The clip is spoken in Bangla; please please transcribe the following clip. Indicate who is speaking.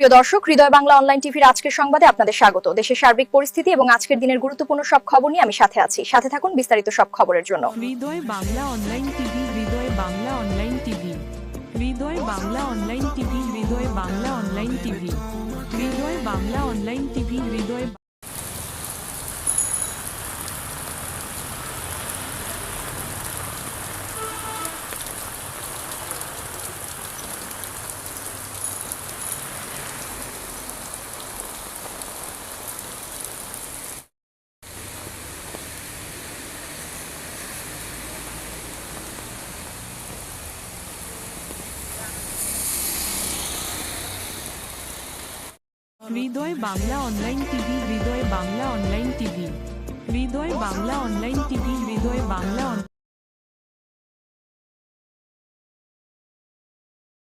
Speaker 1: প্রিয় দর্শক, হৃদয় বাংলা অনলাইন টিভির আজকের সংবাদে আপনাদের স্বাগত। দেশের সার্বিক পরিস্থিতি এবং আজকের দিনের গুরুত্বপূর্ণ সব খবর নিয়ে আমি সাথে আছি। সাথে থাকুন বিস্তারিত সব খবরের জন্য।
Speaker 2: হৃদয় বাংলা অনলাইন টিভি, হৃদয় বাংলা অনলাইন টিভি, হৃদয় বাংলা অনলাইন টিভি, হৃদয় বাংলা অনলাইন টিভি, হৃদয় বাংলা অনলাইন টিভি, হৃদয় হৃদয় বাংলা অনলাইন টিভি, হৃদয় বাংলা অনলাইন টিভি, হৃদয় বাংলা অনলাইন টিভি, হৃদয় বাংলা